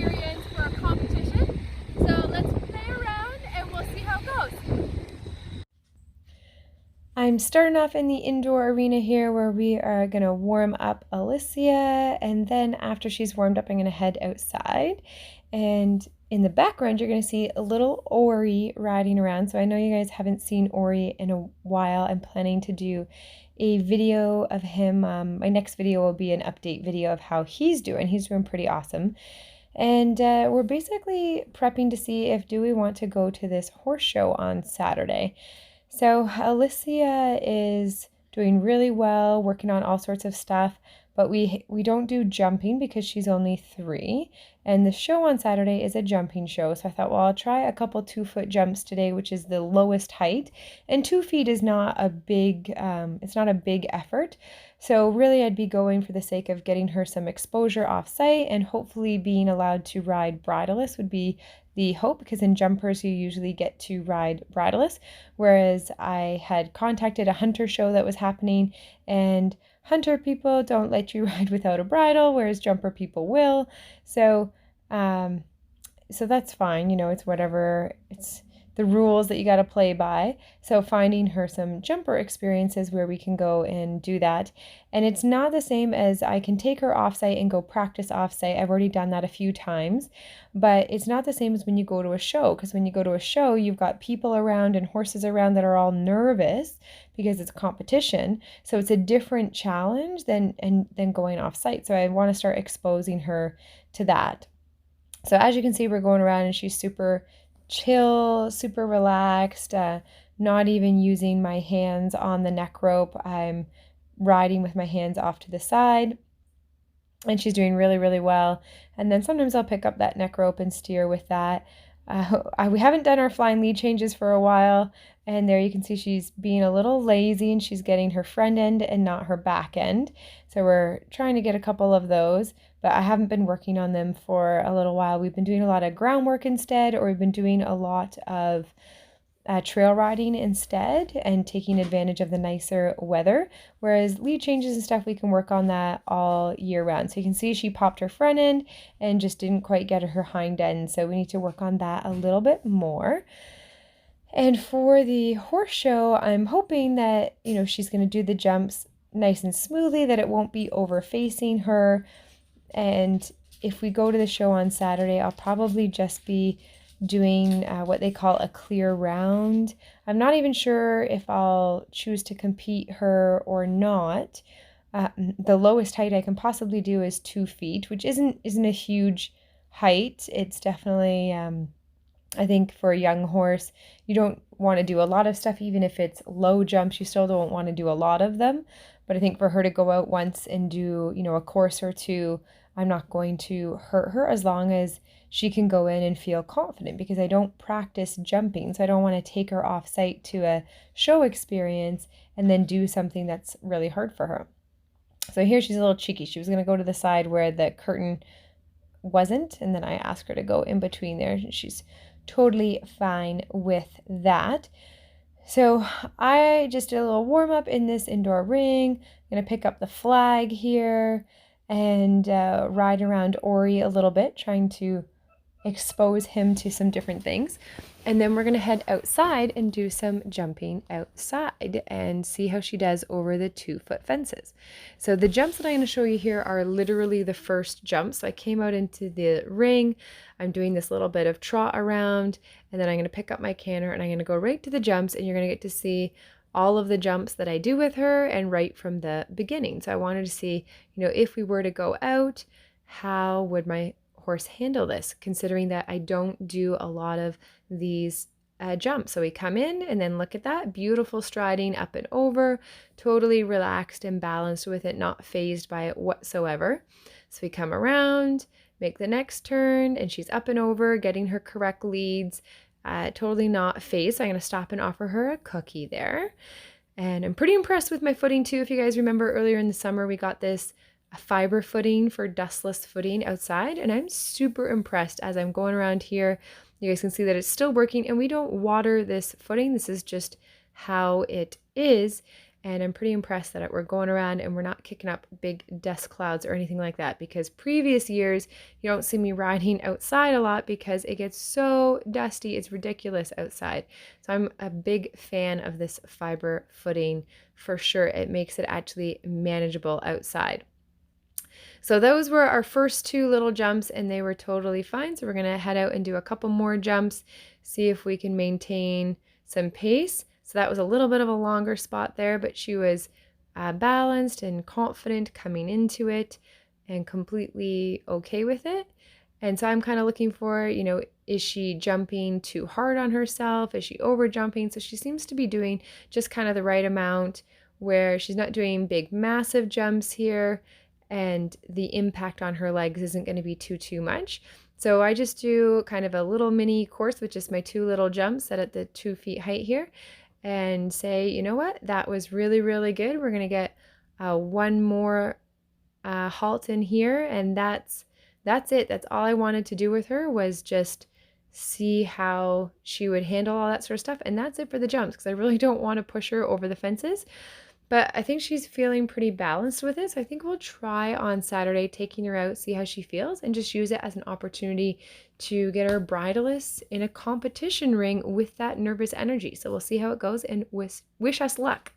experience for a competition. So let's play around and we'll see how it goes. I'm starting off in the indoor arena here where we are going to warm up Alicia, and then after she's warmed up I'm going to head outside. And in the background you're going to see a little Ori riding around. So I know you guys haven't seen Ori in a while. I'm planning to do a video of him. My next video will be an update video of how he's doing. He's doing pretty awesome. And we're basically prepping to see if do we want to go to this horse show on Saturday. So Alicia is doing really well, working on all sorts of stuff, but we don't do jumping because she's only 3, and the show on Saturday is a jumping show. So I thought, well, I'll try a couple 2-foot jumps today, which is the lowest height, and 2 feet is not a big, it's not a big effort. So really I'd be going for the sake of getting her some exposure off site and hopefully being allowed to ride bridleless would be the hope, because in jumpers you usually get to ride bridleless, whereas I had contacted a hunter show that was happening, and hunter people don't let you ride without a bridle, whereas jumper people will. So so that's fine, you know, it's whatever, it's the rules that you got to play by. So finding her some jumper experiences where we can go and do that. And it's not the same as I can take her offsite and go practice offsite. I've already done that a few times, but it's not the same as when you go to a show, because when you go to a show, you've got people around and horses around that are all nervous because it's competition. So it's a different challenge than going offsite. So I want to start exposing her to that. So as you can see, we're going around and she's super chill, super relaxed, not even using my hands on the neck rope. I'm riding with my hands off to the side, and she's doing really, really well. And then sometimes I'll pick up that neck rope and steer with that. We haven't done our flying lead changes for a while, and there you can see she's being a little lazy and she's getting her front end and not her back end. So we're trying to get a couple of those, but I haven't been working on them for a little while. We've been doing a lot of groundwork instead, or we've been doing a lot of trail riding instead and taking advantage of the nicer weather, whereas lead changes and stuff, we can work on that all year round. So you can see she popped her front end and just didn't quite get her hind end, so we need to work on that a little bit more. And for the horse show, I'm hoping that, you know, she's going to do the jumps nice and smoothly, that it won't be over facing her. And if we go to the show on Saturday, I'll probably just be doing what they call a clear round. I'm not even sure if I'll choose to compete her or not. The lowest height I can possibly do is 2 feet, which isn't a huge height. It's definitely, I think for a young horse, you don't want to do a lot of stuff. Even if it's low jumps, you still don't want to do a lot of them. But I think for her to go out once and do, you know, a course or two, I'm not going to hurt her as long as she can go in and feel confident, because I don't practice jumping. So I don't want to take her off site to a show experience and then do something that's really hard for her. So here she's a little cheeky. She was going to go to the side where the curtain wasn't, and then I asked her to go in between there. She's totally fine with that. So I just did a little warm up in this indoor ring. I'm going to pick up the flag here and ride around Ori a little bit, trying to expose him to some different things. And then we're going to head outside and do some jumping outside and see how she does over the 2-foot fences. So the jumps that I'm going to show you here are literally the first jumps. So I came out into the ring. I'm doing this little bit of trot around, and then I'm going to pick up my canter and I'm going to go right to the jumps, and you're going to get to see all of the jumps that I do with her and right from the beginning. So I wanted to see, you know, if we were to go out, how would my horse handle this, considering that I don't do a lot of these jumps. So we come in and then look at that beautiful striding up and over, totally relaxed and balanced with it, not phased by it whatsoever. So we come around, make the next turn, and she's up and over, getting her correct leads, totally not phased. So I'm going to stop and offer her a cookie there. And I'm pretty impressed with my footing too. If you guys remember earlier in the summer, we got this fiber footing for dustless footing outside, and I'm super impressed as I'm going around here. You guys can see that it's still working, and we don't water this footing. This is just how it is. And I'm pretty impressed that we're going around and we're not kicking up big dust clouds or anything like that, because previous years you don't see me riding outside a lot because it gets so dusty. It's ridiculous outside. So I'm a big fan of this fiber footing for sure. It makes it actually manageable outside. So those were our first two little jumps and they were totally fine. So we're going to head out and do a couple more jumps, see if we can maintain some pace. So that was a little bit of a longer spot there, but she was balanced and confident coming into it and completely okay with it. And so I'm kind of looking for, is she jumping too hard on herself? Is she over jumping? So she seems to be doing just kind of the right amount where she's not doing big, massive jumps here, and the impact on her legs isn't going to be too much. So I just do kind of a little mini course with just my 2 little jumps set at the 2 feet height here, and say, you know what, that was really, really good. We're going to get one more halt in here, and that's it. That's all I wanted to do with her, was just see how she would handle all that sort of stuff. And that's it for the jumps, because I really don't want to push her over the fences. But I think she's feeling pretty balanced with it. So I think we'll try on Saturday taking her out, see how she feels, and just use it as an opportunity to get her bridleless in a competition ring with that nervous energy. So we'll see how it goes, and wish us luck.